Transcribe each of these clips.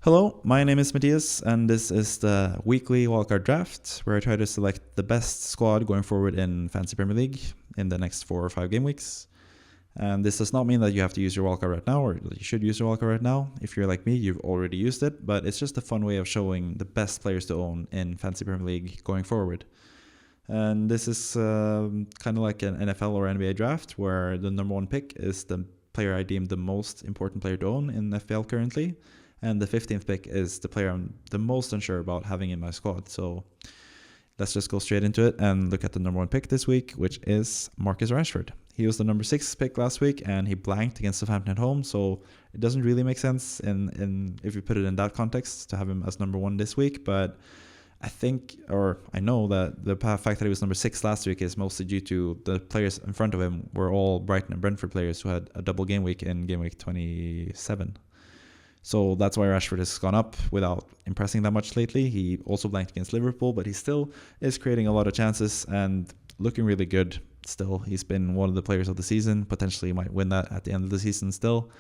Hello, my name is Matthias, and this is the Weekly Wildcard Draft, where I try to select the best squad going forward in Fantasy Premier League in the next 4 or 5 game weeks. And this does not mean that you have to use your wildcard right now, or that you should use your wildcard right now. If you're like me, you've already used it, but it's just a fun way of showing the best players to own in Fantasy Premier League going forward. And this is kind of like an NFL or NBA draft, where the number 1 pick is the player I deem the most important player to own in FPL currently. And the 15th pick is the player I'm the most unsure about having in my squad. So let's just go straight into it and look at the number 1 pick this week, which is Marcus Rashford. He was the number 6 pick last week, and he blanked against Southampton at home. So it doesn't really make sense in if you put it in that context to have him as number 1 this week. But I know that the fact that he was number 6 last week is mostly due to the players in front of him were all Brighton and Brentford players who had a double game week in game week 27. So that's why Rashford has gone up without impressing that much lately. He also blanked against Liverpool, but he still is creating a lot of chances and looking really good still. He's been one of the players of the season, potentially might win that at the end of the season still.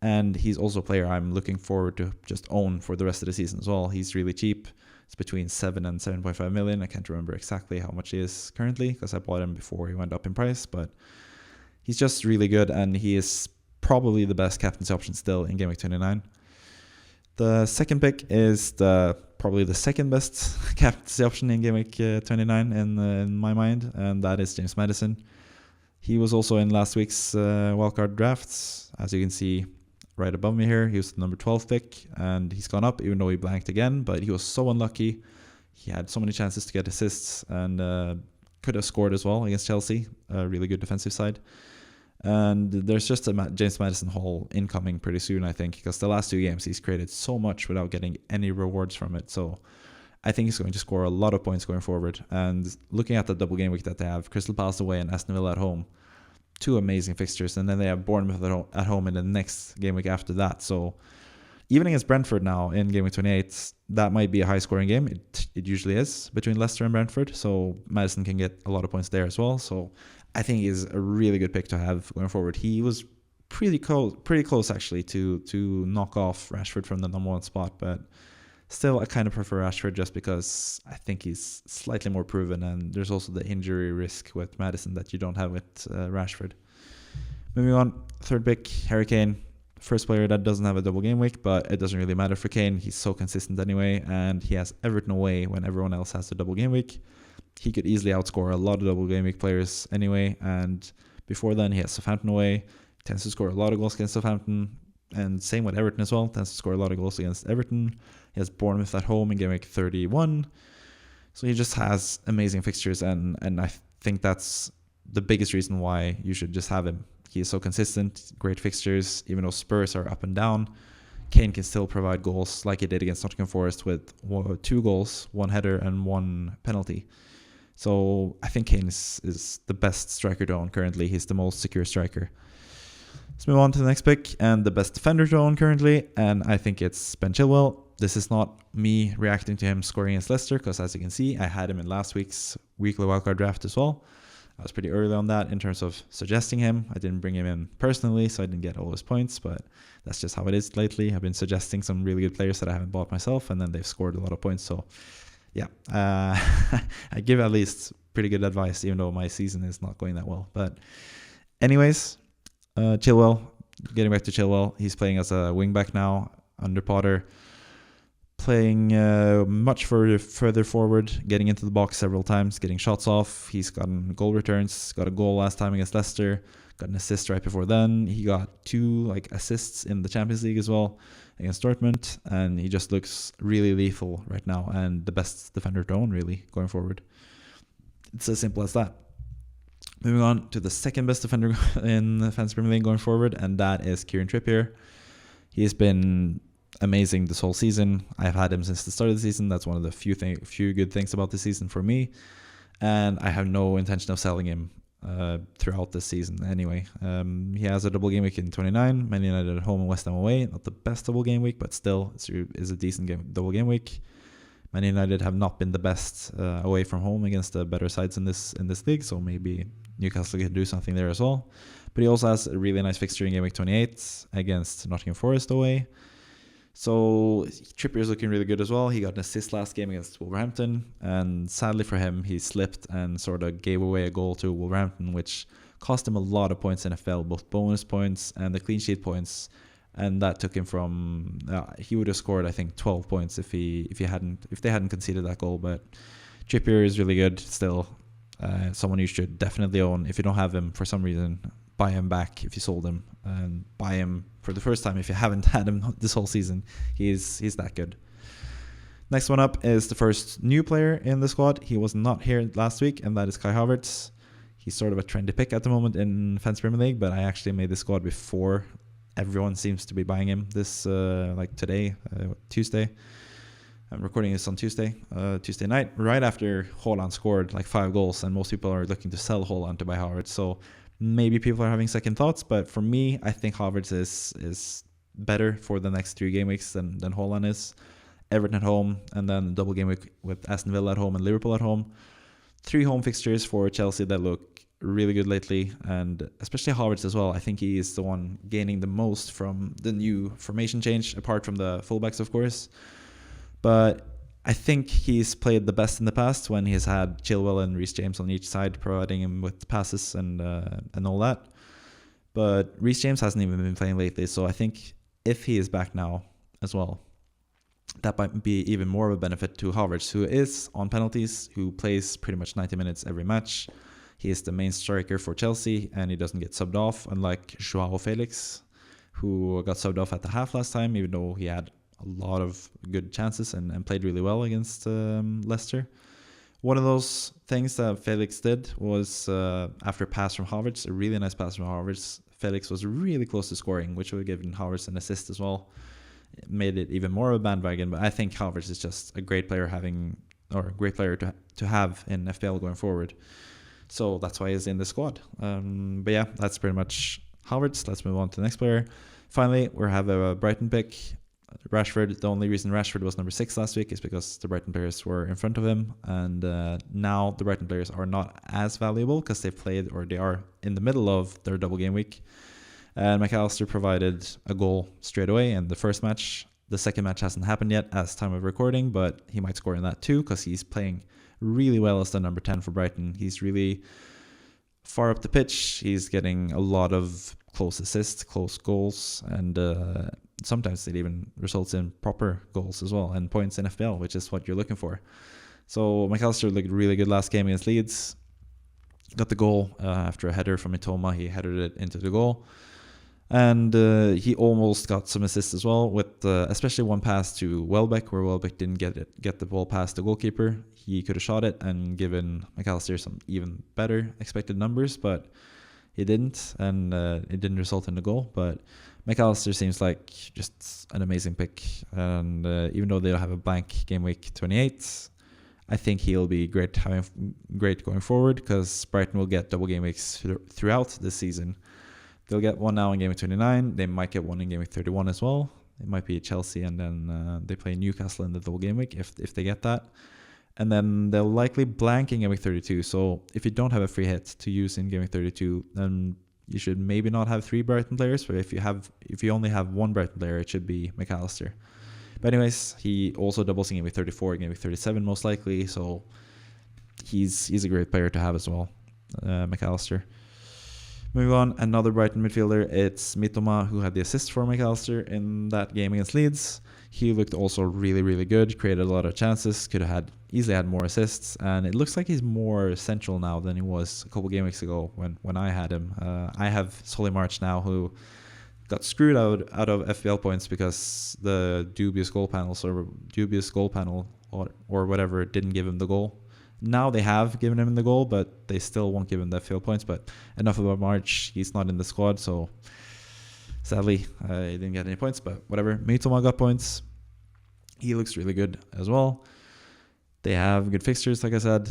And he's also a player I'm looking forward to just own for the rest of the season as well. He's really cheap. It's between 7 and 7.5 million. I can't remember exactly how much he is currently because I bought him before he went up in price, but he's just really good, and he is probably the best captaincy option still in Game Week 29. The second pick is probably the second best captaincy option in Game Week 29 in my mind, and that is James Maddison. He was also in last week's wildcard drafts. As you can see right above me here, he was the number 12 pick, and he's gone up even though he blanked again, but he was so unlucky. He had so many chances to get assists and could have scored as well against Chelsea, a really good defensive side. And there's just a James Maddison haul incoming pretty soon, I think, because the last 2 games he's created so much without getting any rewards from it. So I think he's going to score a lot of points going forward. And looking at the double game week that they have, Crystal Palace away and Aston Villa at home, 2 amazing fixtures. And then they have Bournemouth at home in the next game week after that. So even against Brentford now in game week 28, that might be a high scoring game. It usually is between Leicester and Brentford. So Maddison can get a lot of points there as well. So I think he's a really good pick to have going forward. He was pretty close actually to knock off Rashford from the number 1 spot, but still I kind of prefer Rashford just because I think he's slightly more proven, and there's also the injury risk with Maddison that you don't have with Rashford. Moving on, third pick, Harry Kane. First player that doesn't have a double game week, but it doesn't really matter for Kane. He's so consistent anyway, and he has Everton away when everyone else has the double game week. He could easily outscore a lot of double game week players anyway, and before then he has Southampton away, tends to score a lot of goals against Southampton, and same with Everton as well, tends to score a lot of goals against Everton. He has Bournemouth at home in game week 31, so he just has amazing fixtures, and I think that's the biggest reason why you should just have him. He is so consistent, great fixtures, even though Spurs are up and down. Kane can still provide goals like he did against Nottingham Forest with 2 goals, 1 header and 1 penalty. So I think Kane is the best striker to own currently. He's the most secure striker. Let's move on to the next pick and the best defender to own currently, and I think it's Ben Chilwell. This is not me reacting to him scoring against Leicester, because as you can see, I had him in last week's Weekly Wildcard Draft as well. I was pretty early on that in terms of suggesting him. I didn't bring him in personally, so I didn't get all his points, but that's just how it is lately. I've been suggesting some really good players that I haven't bought myself, and then they've scored a lot of points, so yeah, I give at least pretty good advice, even though my season is not going that well. But anyways, Chilwell, getting back to Chilwell, he's playing as a wing-back now under Potter, playing much further forward, getting into the box several times, getting shots off. He's gotten goal returns, got a goal last time against Leicester, got an assist right before then. He got 2 assists in the Champions League as well against Dortmund, and he just looks really lethal right now and the best defender to own really going forward. It's as simple as that. Moving on to the second best defender in the Fantasy Premier League going forward, and that is Kieran Trippier. He has been amazing this whole season. I've had him since the start of the season. That's one of the few good things about the season for me, and I have no intention of selling him throughout this season anyway. He has a double game week in 29, Man United at home and West Ham away. Not the best double game week, but still is a decent double game week. Man United have not been the best away from home against the better sides in this league, so maybe Newcastle can do something there as well. But he also has a really nice fixture in game week 28 against Nottingham Forest away. So Trippier is looking really good as well. He got an assist last game against Wolverhampton, and sadly for him, he slipped and sort of gave away a goal to Wolverhampton, which cost him a lot of points in FPL, both bonus points and the clean sheet points. And that took him from he would have scored, I think, 12 points if they hadn't conceded that goal. But Trippier is really good still. Someone you should definitely own. If you don't have him for some reason, buy him back if you sold him, and buy him for the first time if you haven't had him this whole season. He's that good. Next one up is the first new player in the squad. He was not here last week, and that is Kai Havertz. He's sort of a trendy pick at the moment in Fantasy Premier League, but I actually made the squad before everyone seems to be buying him this today, Tuesday. I'm recording this on Tuesday night, right after Haaland scored like 5 goals, and most people are looking to sell Haaland to buy Havertz. So maybe people are having second thoughts, but for me, I think Havertz is better for the next 3 game weeks than Haaland is. Everton at home, and then double game week with Aston Villa at home and Liverpool at home. 3 home fixtures for Chelsea that look really good lately, and especially Havertz as well. I think he is the one gaining the most from the new formation change, apart from the fullbacks, of course. But I think he's played the best in the past when he's had Chilwell and Reece James on each side, providing him with passes and all that. But Reece James hasn't even been playing lately, so I think if he is back now as well, that might be even more of a benefit to Havertz, who is on penalties, who plays pretty much 90 minutes every match. He is the main striker for Chelsea, and he doesn't get subbed off, unlike Joao Felix, who got subbed off at the half last time, even though he had a lot of good chances and played really well against Leicester. One of those things that Felix did was after a pass from Havertz, a really nice pass from Havertz, Felix was really close to scoring, which would have given Havertz an assist as well. It made it even more of a bandwagon, but I think Havertz is just a great player to have in FPL going forward. So that's why he's in the squad. But yeah, that's pretty much Havertz. Let's move on to the next player. Finally, we have a Brighton pick. Rashford. The only reason Rashford was number 6 last week is because the Brighton players were in front of him, and now the Brighton players are not as valuable because they are in the middle of their double game week. And Mac Allister provided a goal straight away in the first match. The second match hasn't happened yet as time of recording, but he might score in that too because he's playing really well as the number 10 for Brighton. He's really far up the pitch. He's getting a lot of close assists, close goals, and sometimes it even results in proper goals as well and points in FPL, which is what you're looking for. So Mac Allister looked really good last game against Leeds. Got the goal after a header from Mitoma. He headed it into the goal. And he almost got some assists as well, with especially one pass to Welbeck, where Welbeck didn't get the ball past the goalkeeper. He could have shot it and given Mac Allister some even better expected numbers, but he didn't, and it didn't result in the goal. But Mac Allister seems like just an amazing pick, and even though they'll have a blank game week 28, I think he'll be great going forward, because Brighton will get double game weeks throughout this season. They'll get one now in game week 29. They might get one in game week 31 as well. It might be Chelsea, and then they play Newcastle in the double game week if they get that. And then they'll likely blank in game week 32. So if you don't have a free hit to use in game week 32, then you should maybe not have 3 Brighton players. But if you only have 1 Brighton player, it should be Mac Allister. But anyways, he also doubles in game week 34, game week 37 most likely. So he's a great player to have as well, Mac Allister. Moving on, another Brighton midfielder, it's Mitoma, who had the assist for Mac Allister in that game against Leeds. He looked also really, really good, created a lot of chances, could have easily had more assists, and it looks like he's more central now than he was a couple game weeks ago when I had him. I have Solly March now, who got screwed out of FPL points because the dubious goal panel or whatever didn't give him the goal. Now they have given him the goal, but they still won't give him the FPL points. But enough about March. He's not in the squad, so sadly, he didn't get any points. But whatever. Mitoma got points. He looks really good as well. They have good fixtures, like I said.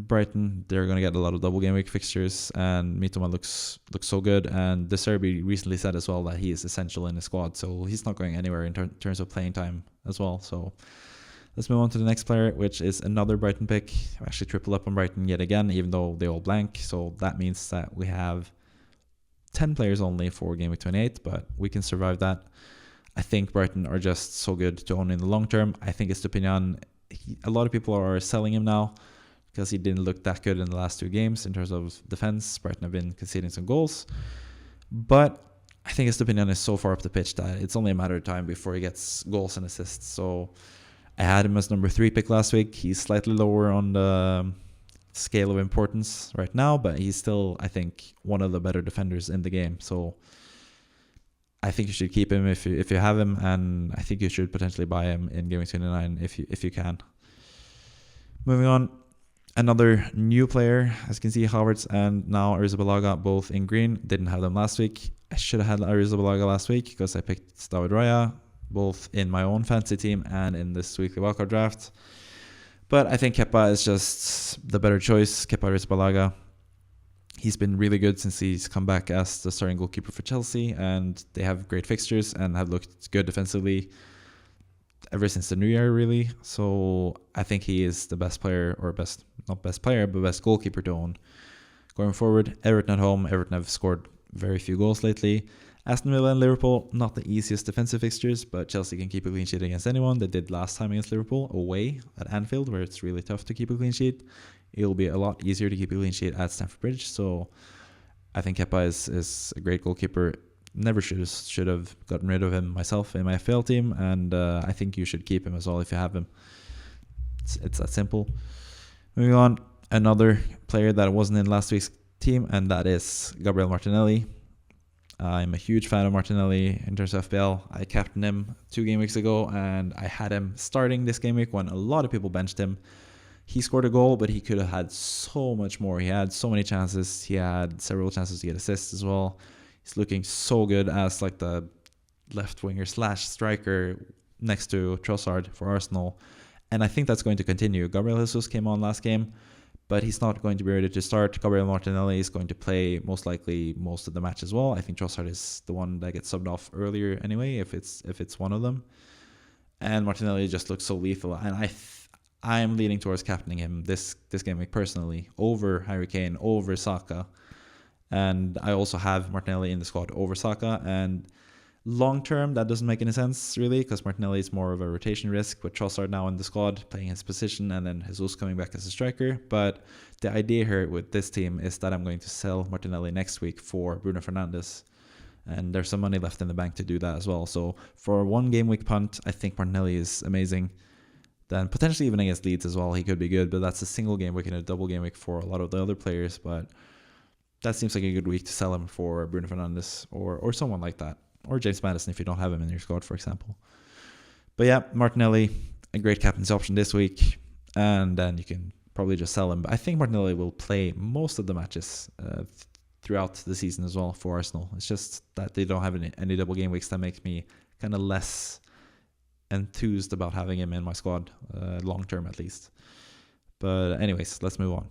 Brighton, they're going to get a lot of double game week fixtures, and Mitoma looks so good. And De Zerbi recently said as well that he is essential in the squad, so he's not going anywhere in terms of playing time as well. So let's move on to the next player, which is another Brighton pick. I actually tripled up on Brighton yet again, even though they all blank. So that means that we have 10 players only for game week 28, but we can survive that. I think Brighton are just so good to own in the long term. I think Estupiñan, a lot of people are selling him now because he didn't look that good in the last 2 games in terms of defense. Brighton have been conceding some goals. But I think Estupiñan is so far up the pitch that it's only a matter of time before he gets goals and assists. So I had him as number 3 pick last week. He's slightly lower on the scale of importance right now, but he's still, I think, one of the better defenders in the game. So I think you should keep him if you have him, and I think you should potentially buy him in Gameweek 29 if you can. Moving on, another new player, as you can see, Havertz and now Arrizabalaga both in green. Didn't have them last week. I should have had Arrizabalaga last week because I picked David Raya, both in my own fantasy team and in this weekly wildcard draft. But I think Kepa is just the better choice. Kepa Arrizabalaga. He's been really good since he's come back as the starting goalkeeper for Chelsea, and they have great fixtures and have looked good defensively ever since the new year, really. So I think he is the best player, or not best player, but best goalkeeper to own going forward. Everton at home. Everton have scored very few goals lately. Aston Villa and Liverpool, not the easiest defensive fixtures, but Chelsea can keep a clean sheet against anyone. They did last time against Liverpool away at Anfield, where it's really tough to keep a clean sheet. It'll be a lot easier to keep a clean sheet at Stamford Bridge. So I think Kepa is a great goalkeeper. Never should have gotten rid of him myself in my FPL team, and I think you should keep him as well if you have him. It's that simple. Moving on, another player that wasn't in last week's team, and that is Gabriel Martinelli. I'm a huge fan of Martinelli in terms of FPL. I captained him 2 game weeks ago, and I had him starting this game week when a lot of people benched him. He scored a goal, but he could have had so much more. He had so many chances. He had several chances to get assists as well. He's looking so good as like the left winger / striker next to Trossard for Arsenal. And I think that's going to continue. Gabriel Jesus came on last game, but he's not going to be ready to start. Gabriel Martinelli is going to play most likely most of the match as well. I think Trossard is the one that gets subbed off earlier anyway, if it's one of them. And Martinelli just looks so lethal. And I'm leaning towards captaining him this game week personally over Harry Kane, over Saka. And I also have Martinelli in the squad over Saka. And long term, that doesn't make any sense really, because Martinelli is more of a rotation risk with Trossard now in the squad playing his position, and then Jesus coming back as a striker. But the idea here with this team is that I'm going to sell Martinelli next week for Bruno Fernandes. And there's some money left in the bank to do that as well. So for 1 game week punt, I think Martinelli is amazing. Then potentially even against Leeds as well, he could be good, but that's a single game week and a double game week for a lot of the other players. But that seems like a good week to sell him for Bruno Fernandes or someone like that, or James Maddison if you don't have him in your squad, for example. But yeah, Martinelli, a great captain's option this week, and then you can probably just sell him. But I think Martinelli will play most of the matches throughout the season as well for Arsenal. It's just that they don't have any double game weeks that makes me kind of less enthused about having him in my squad, long term at least. But anyways, let's move on.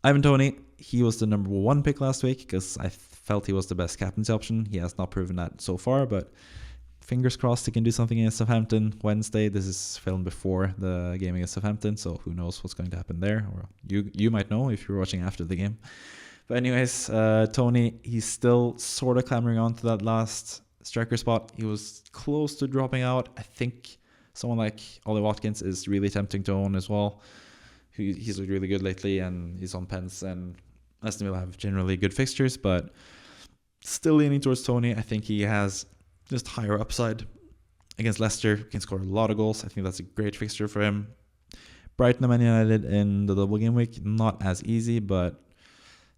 Ivan Toney, he was the number 1 pick last week because I felt he was the best captaincy option. He has not proven that so far, but fingers crossed he can do something against Southampton Wednesday. This is filmed before the game against Southampton, so who knows what's going to happen there. Or you might know if you're watching after the game. But anyways, Toney, he's still sort of clamoring on to that last striker spot. He was close to dropping out. I think someone like Ollie Watkins is really tempting to own as well. He's looked really good lately, and he's on pens, and Aston Villa have generally good fixtures, but still leaning towards Toney. I think he has just higher upside against Leicester. He can score a lot of goals. I think that's a great fixture for him. Brighton and Man United in the double game week, not as easy, but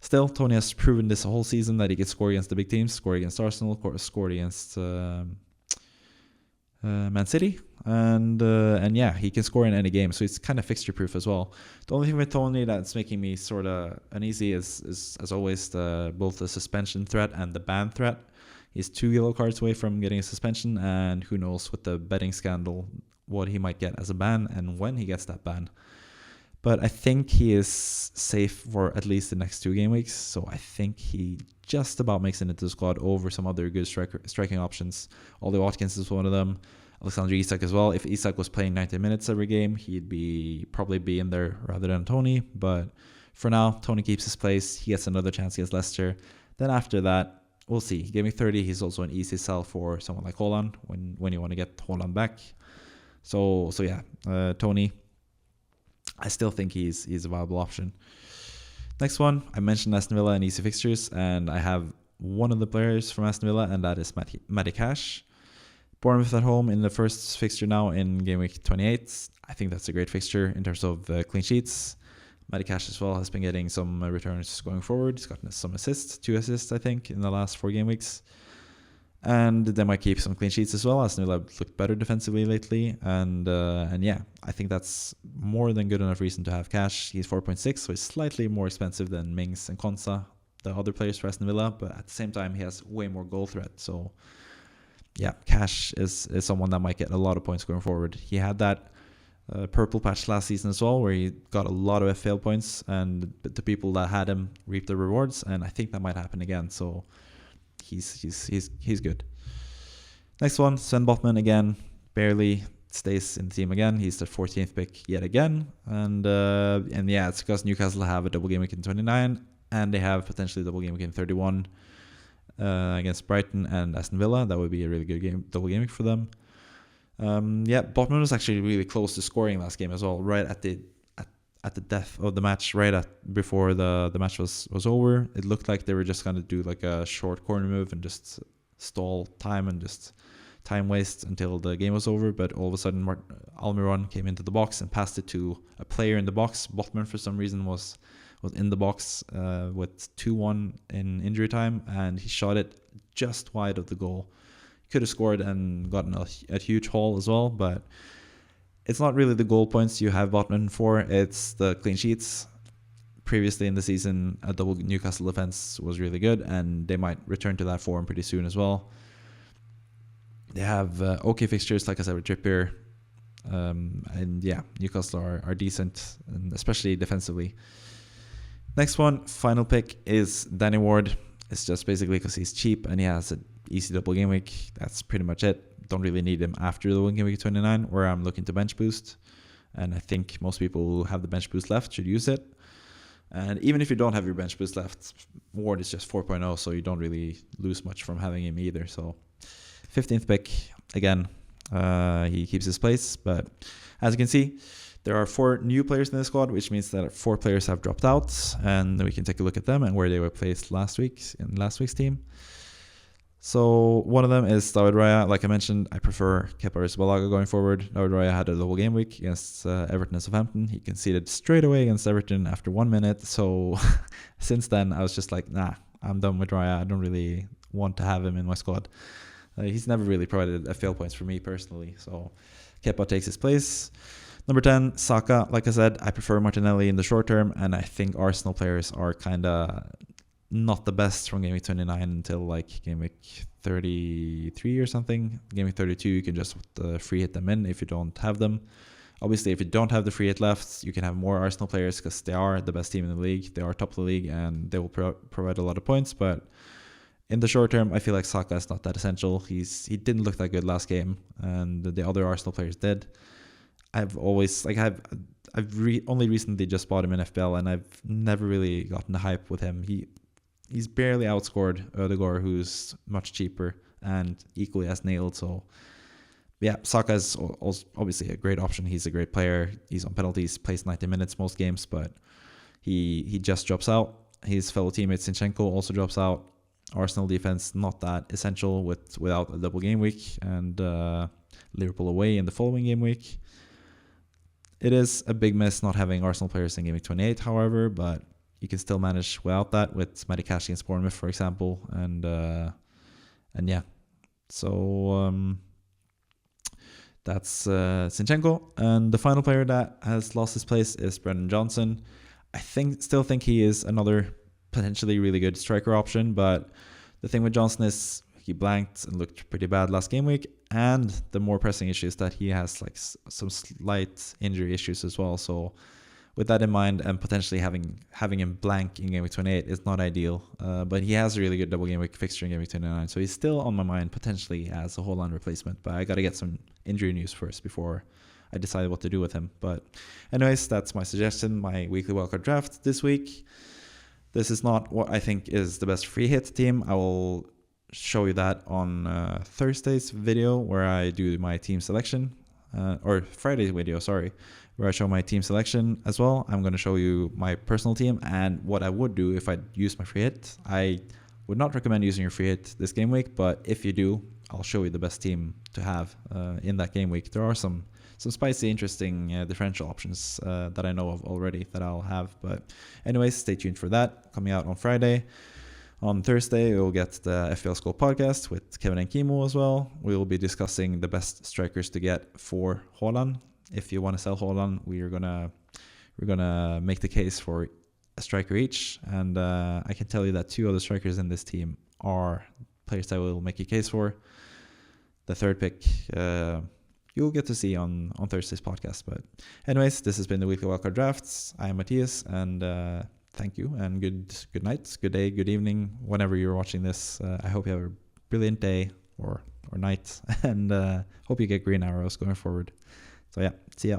still, Toney has proven this whole season that he can score against the big teams, score against Arsenal, scored against Man City, and yeah, he can score in any game, so it's kind of fixture proof as well. The only thing with Toney that's making me sort of uneasy is as always both the suspension threat and the ban threat. He's 2 yellow cards away from getting a suspension, and who knows with the betting scandal what he might get as a ban and when he gets that ban. But I think he is safe for at least the next 2 game weeks. So I think he just about makes it into the squad over some other good striking options. Ollie Watkins is one of them. Alexander Isak as well. If Isak was playing 90 minutes every game, he'd probably be in there rather than Toney. But for now, Toney keeps his place. He gets another chance against Leicester. Then after that, we'll see. Game week 30, he's also an easy sell for someone like Haaland when you want to get Haaland back. So yeah, Toney, I still think he's a viable option. Next one, I mentioned Aston Villa and easy fixtures, and I have one of the players from Aston Villa, and that is Matty Cash. Bournemouth at home in the first fixture now in game week 28. I think that's a great fixture in terms of clean sheets. Matty Cash as well has been getting some returns going forward. He's gotten some assists, 2 assists I think in the last 4 game weeks. And they might keep some clean sheets as well. Aston Villa looked better defensively lately. And yeah, I think that's more than good enough reason to have Cash. He's 4.6, so he's slightly more expensive than Mings and Konsa, the other players for Aston Villa. But at the same time, he has way more goal threat. So yeah, Cash is someone that might get a lot of points going forward. He had that purple patch last season as well, where he got a lot of FPL points. And the people that had him reaped the rewards. And I think that might happen again. So he's good. Next one, Sven Botman again, barely stays in the team again. He's the 14th pick yet again, and yeah, it's because Newcastle have a double game week in 29, and they have potentially a double game week in 31 against Brighton and Aston Villa. That would be a really good double game week for them. Yeah, Botman was actually really close to scoring last game as well, right at the death of the match, before the match was over. It looked like they were just going to do like a short corner move and just stall time and just time waste until the game was over. But all of a sudden, Almiron came into the box and passed it to a player in the box. Botman, for some reason, was in the box with 2-1 in injury time, and he shot it just wide of the goal. Could have scored and gotten a huge haul as well, but it's not really the goal points you have Botman for, it's the clean sheets. Previously in the season, a double Newcastle defense was really good, and they might return to that form pretty soon as well. They have okay fixtures, like I said, with Trippier. And yeah, Newcastle are decent, and especially defensively. Next one, final pick, is Danny Ward. It's just basically because he's cheap and he has an easy double game week. That's pretty much it. Don't really need him after the game week 29, where I'm looking to bench boost. And I think most people who have the bench boost left should use it. And even if you don't have your bench boost left, Ward is just 4.0, so you don't really lose much from having him either. So 15th pick, again, he keeps his place. But as you can see, there are 4 new players in the squad, which means that 4 players have dropped out. And we can take a look at them and where they were placed last week's team. So one of them is David Raya. Like I mentioned, I prefer Arrizabalaga going forward. David Raya had a double game week against Everton and Southampton. He conceded straight away against Everton after 1 minute. So since then, I was just like, nah, I'm done with Raya. I don't really want to have him in my squad. He's never really provided FPL points for me personally. So Kepa takes his place. Number 10, Saka. Like I said, I prefer Martinelli in the short term, and I think Arsenal players are kind of not the best from game week 29 until like game week 33 or something. Game week 32, you can just free hit them in if you don't have them. Obviously, if you don't have the free hit left, you can have more Arsenal players because they are the best team in the league. They are top of the league and they will provide a lot of points. But in the short term, I feel like Saka is not that essential. He didn't look that good last game, and the other Arsenal players did. I've only recently just bought him in FPL, and I've never really gotten the hype with him. He's barely outscored Ødegaard, who's much cheaper and equally as nailed. So yeah, Saka is also obviously a great option. He's a great player. He's on penalties, plays 90 minutes most games, but he just drops out. His fellow teammate Zinchenko also drops out. Arsenal defense not that essential without a double game week, and Liverpool away in the following game week. It is a big miss not having Arsenal players in game week 28, however, but you can still manage without that with Matty Cash against Bournemouth, for example, and yeah. So that's Zinchenko, and the final player that has lost his place is Brendan Johnson. I still think he is another potentially really good striker option, but the thing with Johnson is he blanked and looked pretty bad last game week, and the more pressing issue is that he has like some slight injury issues as well. So with that in mind, and potentially having him blank in game week 28 is not ideal, but he has a really good double game week fixture in game week 29, so he's still on my mind potentially as a Haaland replacement, but I got to get some injury news first before I decide what to do with him. But anyways, that's my suggestion, my weekly wildcard draft this week. This is not what I think is the best free hit team. I will show you that on Thursday's video where I do my team selection, or Friday's video, sorry, where I show my team selection as well. I'm going to show you my personal team and what I would do if I use my free hit. I would not recommend using your free hit this game week, but if you do, I'll show you the best team to have in that game week. There are some spicy, interesting differential options that I know of already that I'll have. But anyways, stay tuned for that. Coming out on Friday. On Thursday, we'll get the FPL School podcast with Kevin and Kimo as well. We will be discussing the best strikers to get for Haaland. If you want to sell Haaland, we're gonna make the case for a striker each. And I can tell you that 2 other strikers in this team are players that will make a case for. The third pick, you'll get to see on Thursday's podcast. But anyways, this has been the Weekly Wildcard Drafts. I am Matthias, and thank you, and good night, good day, good evening, whenever you're watching this. I hope you have a brilliant day or night, and hope you get green arrows going forward. So yeah, see ya.